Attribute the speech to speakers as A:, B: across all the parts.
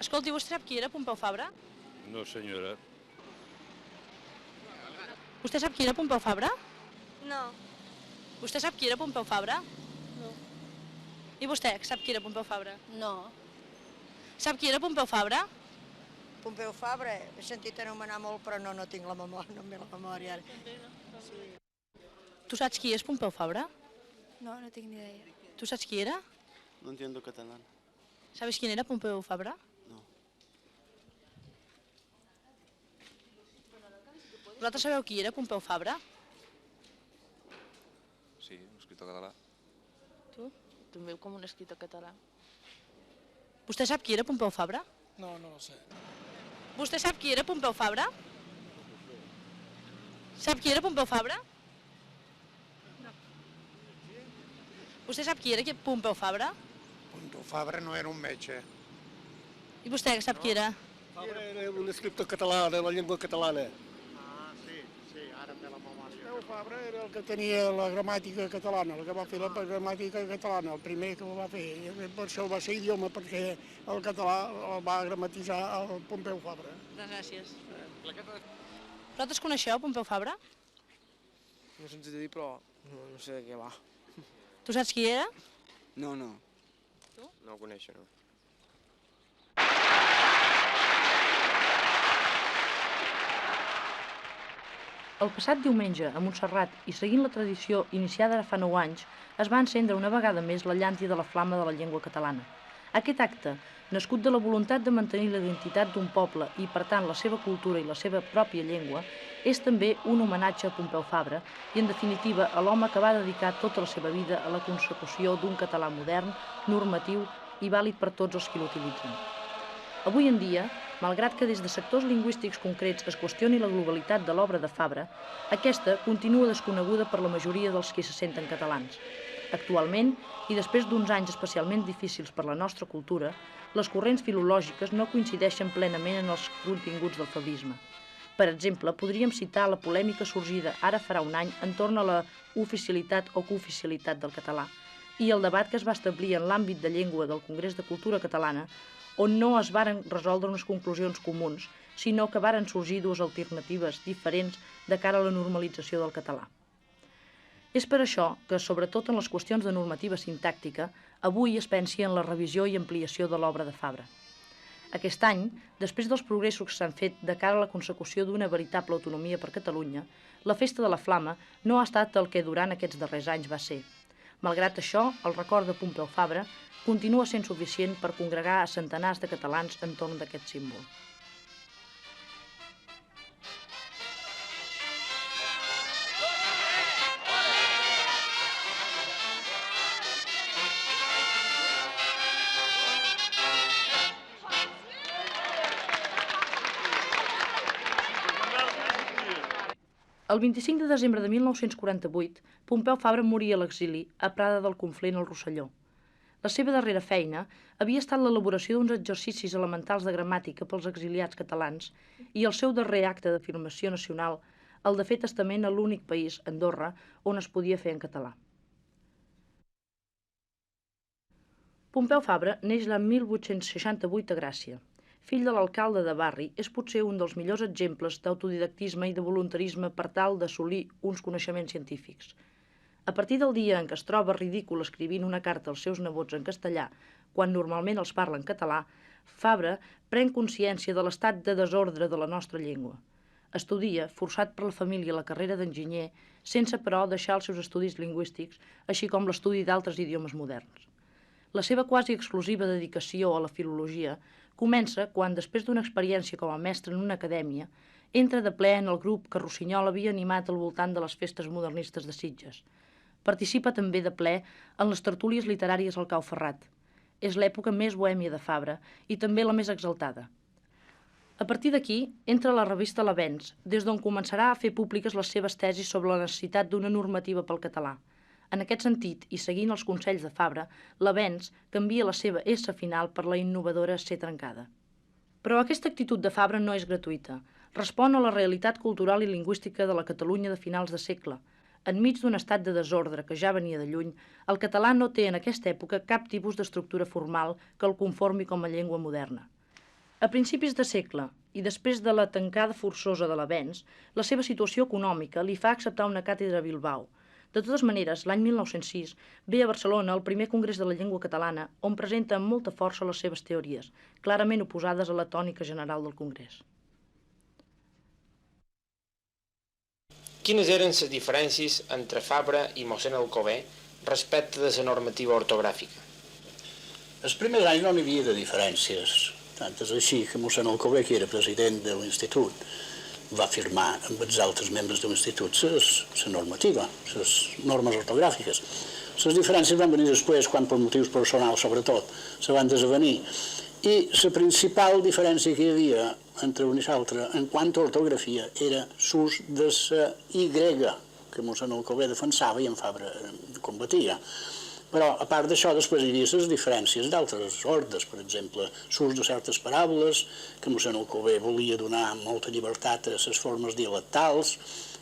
A: Escolti, vostè sap qui era Pompeu Fabra?
B: No, senyora.
A: Vostè sap qui era Pompeu Fabra?
C: No.
A: Vostè sap qui era Pompeu Fabra?
C: No.
A: I vostè sap qui era Pompeu Fabra?
C: No.
A: Sap qui era Pompeu Fabra?
D: Pompeu Fabra, he sentit anomenar molt, però no tinc la memòria, no em ve la memòria ara.
A: Tu saps qui és Pompeu Fabra?
C: No, no tinc ni idea.
A: Tu saps qui era?
E: No entiendo catalán.
A: ¿Sabes quién era Pompeu Fabra?
E: No.
A: Vosaltres sabeu qui era Pompeu Fabra?
F: Sí, un escritor català.
A: Tu?
G: També com un escritor català.
A: Vostè sap qui era Pompeu Fabra?
H: No, no ho sé.
A: Vostè sap qui era Pompeu Fabra? Sap qui era Pompeu Fabra? No. Vostè sap qui era Pompeu Fabra?
H: Pompeu Fabra no era un metge.
A: I vostè sap qui era?
H: Fabra era un escriptor català de la llengua catalana.
I: Sí, ara em ve la memòria.
H: Pompeu Fabra era el que tenia la gramàtica catalana, el que va fer la gramàtica catalana, el primer que ho va fer. Per això va ser idioma, perquè el català el va gramatitzar el Pompeu Fabra.
A: Gràcies. Vosaltres coneixeu Pompeu Fabra?
J: No sé dir, però no sé de què va.
A: Tu saps qui era?
E: No, no.
J: No ho coneixo, no.
A: El passat diumenge, a Montserrat, i seguint la tradició iniciada ara fa 9 anys, es va encendre una vegada més la llàntia de la flama de la llengua catalana. Aquest acte, nascut de la voluntat de mantenir la identitat d'un poble i, per tant, la seva cultura i la seva pròpia llengua, és també un homenatge a Pompeu Fabra i, en definitiva, a l'home que va dedicar tota la seva vida a la consecució d'un català modern, normatiu i vàlid per tots els qui l'utilitzen. Avui en dia, malgrat que des de sectors lingüístics concrets es qüestioni la globalitat de l'obra de Fabra, aquesta continua desconeguda per la majoria dels qui se senten catalans. Actualment, i després d'uns anys especialment difícils per la nostra cultura, les corrents filològiques no coincideixen plenament en els continguts del fabrisme. Per exemple, podríem citar la polèmica sorgida ara farà un any entorn a la oficialitat o cooficialitat del català i el debat que es va establir en l'àmbit de llengua del Congrés de Cultura Catalana, on no es varen resoldre unes conclusions comuns, sinó que varen sorgir dues alternatives diferents de cara a la normalització del català. És per això que, sobretot en les qüestions de normativa sintàctica, avui es pensi en la revisió i ampliació de l'obra de Fabra. Aquest any, després dels progressos que s'han fet de cara a la consecució d'una veritable autonomia per Catalunya, la Festa de la Flama no ha estat el que durant aquests darrers anys va ser. Malgrat això, el record de Pompeu Fabra continua sent suficient per congregar a centenars de catalans entorn d'aquest símbol. El 25 de desembre de 1948, Pompeu Fabra moria a l'exili a Prada del Conflent al Rosselló. La seva darrera feina havia estat l'elaboració d'uns exercicis elementals de gramàtica pels exiliats catalans i el seu darrer acte d'afirmació nacional, el de fer testament a l'únic país, Andorra, on es podia fer en català. Pompeu Fabra neix l'any 1868 a Gràcia. Fill de l'alcalde de barri, és potser un dels millors exemples d'autodidactisme i de voluntarisme per tal d'assolir uns coneixements científics. A partir del dia en què es troba ridícul escrivint una carta als seus nebots en castellà, quan normalment els parla en català, Fabra pren consciència de l'estat de desordre de la nostra llengua. Estudia, forçat per la família, la carrera d'enginyer, sense però deixar els seus estudis lingüístics, així com l'estudi d'altres idiomes moderns. La seva quasi exclusiva dedicació a la filologia comença quan, després d'una experiència com a mestre en una acadèmia, entra de ple en el grup que Rossinyol havia animat al voltant de les festes modernistes de Sitges. Participa també de ple en les tertúlies literàries al Cau Ferrat. És l'època més bohèmia de Fabra i també la més exaltada. A partir d'aquí, entra a la revista L'Avenç, des d'on començarà a fer públiques les seves tesis sobre la necessitat d'una normativa pel català. En aquest sentit, i seguint els consells de Fabra, l'Avenç canvia la seva S final per la innovadora C trencada. Però aquesta actitud de Fabra no és gratuïta. Respon a la realitat cultural i lingüística de la Catalunya de finals de segle. Enmig d'un estat de desordre que ja venia de lluny, el català no té en aquesta època cap tipus d'estructura formal que el conformi com a llengua moderna. A principis de segle i després de la tancada forçosa de l'avenç, la seva situació econòmica li fa acceptar una càtedra a Bilbao. De totes maneres, l'any 1906 ve a Barcelona el primer Congrés de la Llengua Catalana, on presenta amb molta força les seves teories, clarament oposades a la tònica general del Congrés.
B: Quines eren les diferències entre Fabra i mossèn Alcover respecte de la normativa ortogràfica?
F: Els primers anys no n'hi havia de diferències. Tant és així que mossèn Alcover, que era president de l'institut, va firmar amb els altres membres de l'institut la normativa, les normes ortogràfiques. Les diferències van venir després, quan per motius personals, sobretot, se van desavenir. I la principal diferència que hi havia entre un i l'altre en quant a ortografia era l'ús de la Y, que mossèn Alcover defensava i en Fabra combatia. Però, a part d'això, després hi havia les diferències d'altres ordres, per exemple, l'ús de certes paraules, que mossèn Alcover volia donar molta llibertat a les formes dialectals,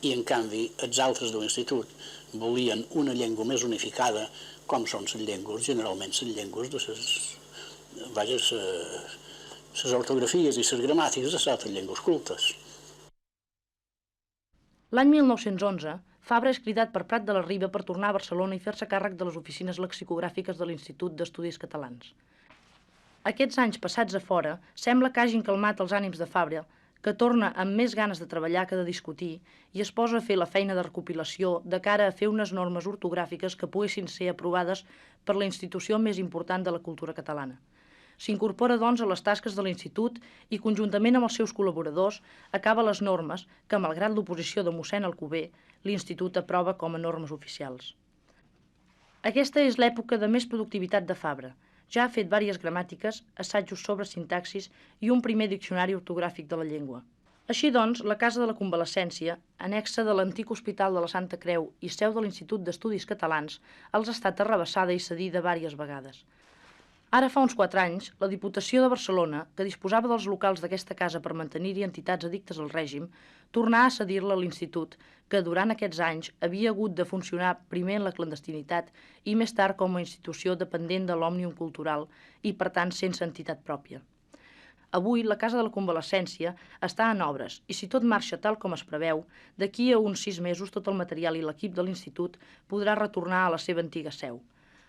F: i, en canvi, els altres de l'institut volien una llengua més unificada, com són les llengües, generalment les llengües de les ortografies i les gramàtiques de les altres llengües cultes.
A: L'any 1911, Fabra és cridat per Prat de la Riba per tornar a Barcelona i fer-se càrrec de les oficines lexicogràfiques de l'Institut d'Estudis Catalans. Aquests anys passats a fora sembla que hagin calmat els ànims de Fabra, que torna amb més ganes de treballar que de discutir i es posa a fer la feina de recopilació de cara a fer unes normes ortogràfiques que poguessin ser aprovades per la institució més important de la cultura catalana. S'incorpora, doncs, a les tasques de l'Institut i, conjuntament amb els seus col·laboradors, acaba les normes que, malgrat l'oposició de mossèn Alcover, l'Institut aprova com a normes oficials. Aquesta és l'època de més productivitat de Fabra. Ja ha fet diverses gramàtiques, assajos sobre sintaxis i un primer diccionari ortogràfic de la llengua. Així doncs, la Casa de la Convalescència, annexa de l'antic Hospital de la Santa Creu i seu de l'Institut d'Estudis Catalans, els ha estat arrabassada i cedida diverses vegades. Ara fa uns 4 anys, la Diputació de Barcelona, que disposava dels locals d'aquesta casa per mantenir-hi entitats addictes al règim, tornà a cedir-la a l'Institut, que durant aquests anys havia hagut de funcionar primer en la clandestinitat i més tard com a institució dependent de l'Òmnium Cultural i, per tant, sense entitat pròpia. Avui, la Casa de la Convalescència està en obres i, si tot marxa tal com es preveu, d'aquí a uns 6 mesos tot el material i l'equip de l'Institut podrà retornar a la seva antiga seu.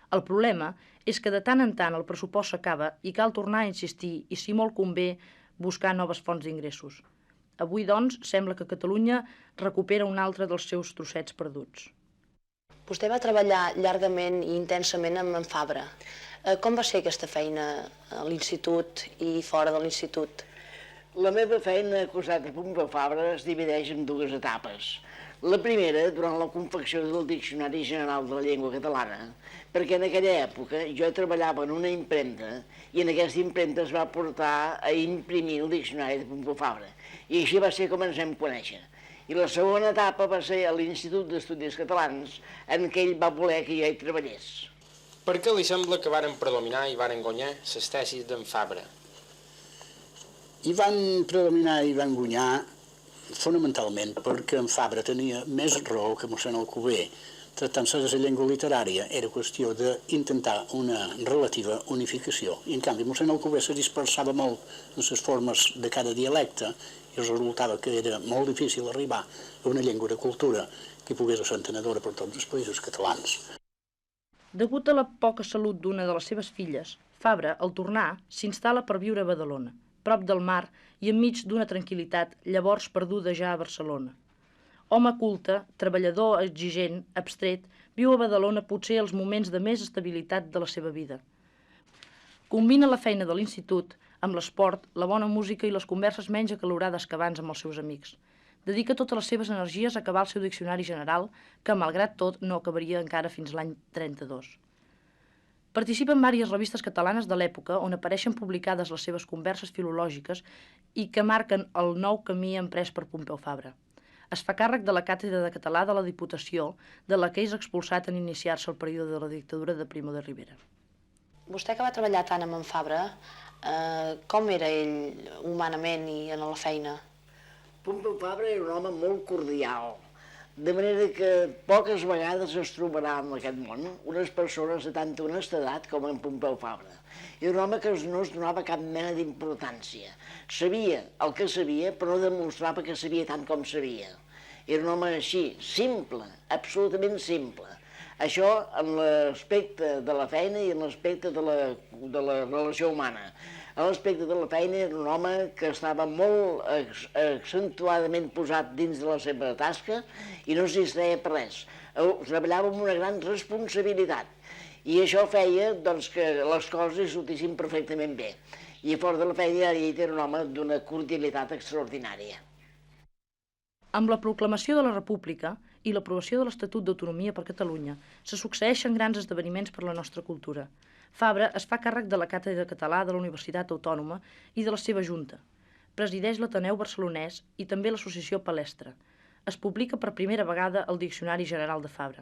A: El problema és que de tant en tant el pressupost s'acaba i cal tornar a insistir i, si molt convé, buscar noves fonts d'ingressos. Avui, doncs, sembla que Catalunya recupera un altre dels seus trossets perduts.
K: Vostè va treballar llargament i intensament amb en Fabra. Com va ser aquesta feina a l'institut i fora de l'institut?
L: La meva feina al costat de Pompeu Fabra es divideix en 2 etapes. La primera, durant la confecció del Diccionari General de la Llengua Catalana, perquè en aquella època jo treballava en una impremta i en aquesta impremta es va portar a imprimir el Diccionari de Pompeu Fabra. I així va ser com ens vam conèixer. I la segona etapa va ser a l'Institut d'Estudis Catalans, en què ell va voler que jo hi treballés.
B: Per què li sembla que varen predominar i varen guanyar les tesis d'en Fabra?
F: I van predominar i van guanyar fonamentalment perquè en Fabra tenia més raó que mossèn Alcover. Tractant-se de la llengua literària era qüestió d'intentar una relativa unificació. I en canvi mossèn Alcover se dispersava molt en les formes de cada dialecte i resultava que era molt difícil arribar a una llengua de cultura que pogués ser entenedora per tots els països catalans.
A: Degut a la poca salut d'una de les seves filles, Fabra, al tornar, s'instal·la per viure a Badalona, prop del mar i enmig d'una tranquil·litat llavors perduda ja a Barcelona. Home culte, treballador, exigent, abstret, viu a Badalona potser els moments de més estabilitat de la seva vida. Combina la feina de l'institut amb l'esport, la bona música i les converses menys acalorades que abans amb els seus amics. Dedica totes les seves energies a acabar el seu diccionari general, que, malgrat tot, no acabaria encara fins l'any 32. Participa en diverses revistes catalanes de l'època on apareixen publicades les seves converses filològiques i que marquen el nou camí emprès per Pompeu Fabra. Es fa càrrec de la càtedra de català de la Diputació, de la que és expulsat en iniciar-se el període de la dictadura de Primo de Rivera.
K: Vostè que va treballar tant amb en Fabra, com era ell humanament i en la feina?
L: Pompeu Fabra era un home molt cordial. De manera que poques vegades es trobarà en aquest món unes persones de tanta honestedat com en Pompeu Fabra. Era un home que no es donava cap mena d'importància. Sabia el que sabia, però no demostrava que sabia tant com sabia. Era un home així, simple, absolutament simple. Això en l'aspecte de la feina i en l'aspecte de la relació humana. A l'aspecte de la feina era un home que estava molt accentuadament posat dins de la seva tasca i no es distreia per res. Treballava amb una gran responsabilitat i això feia que les coses sortissin perfectament bé. I a fora de la feina ell era un home d'una cordialitat extraordinària.
A: Amb la proclamació de la República i l'aprovació de l'Estatut d'Autonomia per Catalunya se succeeixen grans esdeveniments per la nostra cultura. Fabra es fa càrrec de la Càtedra de Català de la Universitat Autònoma i de la seva Junta. Presideix l'Ateneu Barcelonès i també l'Associació Palestra. Es publica per primera vegada el Diccionari General de Fabra.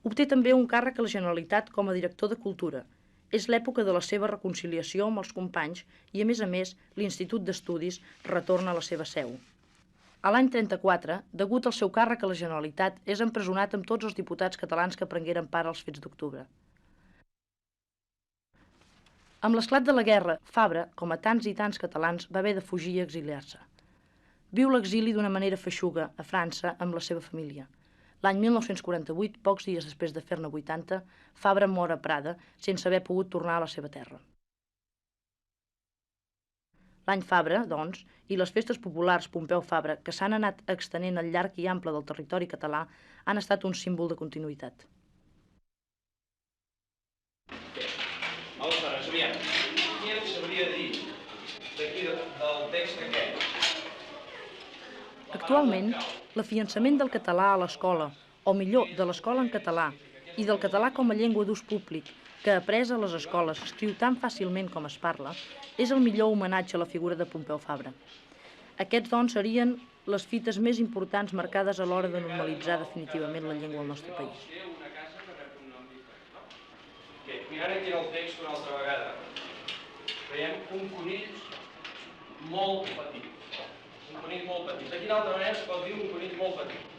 A: Obté també un càrrec a la Generalitat com a director de Cultura. És l'època de la seva reconciliació amb els companys i, a més, l'Institut d'Estudis retorna a la seva seu. A l'any 34, degut al seu càrrec a la Generalitat, és empresonat amb tots els diputats catalans que prengueren part als fets d'octubre. Amb l'esclat de la guerra, Fabra, com a tants i tants catalans, va haver de fugir i exiliar-se. Viu l'exili d'una manera feixuga a França amb la seva família. L'any 1948, pocs dies després de fer-ne 80, Fabra mor a Prada sense haver pogut tornar a la seva terra. L'any Fabra, doncs, i les festes populars Pompeu Fabra, que s'han anat extenent al llarg i ample del territori català, han estat un símbol de continuïtat.
M: Aleshores, aviam, què ens sabria dir d'aquí del text aquest?
A: Actualment, l'afiançament del català a l'escola, o millor, de l'escola en català, i del català com a llengua d'ús públic, que apresa a les escoles s'escriu tan fàcilment com es parla, és el millor homenatge a la figura de Pompeu Fabra. Aquests, doncs, serien les fites més importants marcades a l'hora de normalitzar definitivament la llengua al nostre país.
M: Mirant aquí el text una altra vegada, veiem un conill molt petit. Un conill molt petit. De quina altra manera es pot dir un conill molt petit?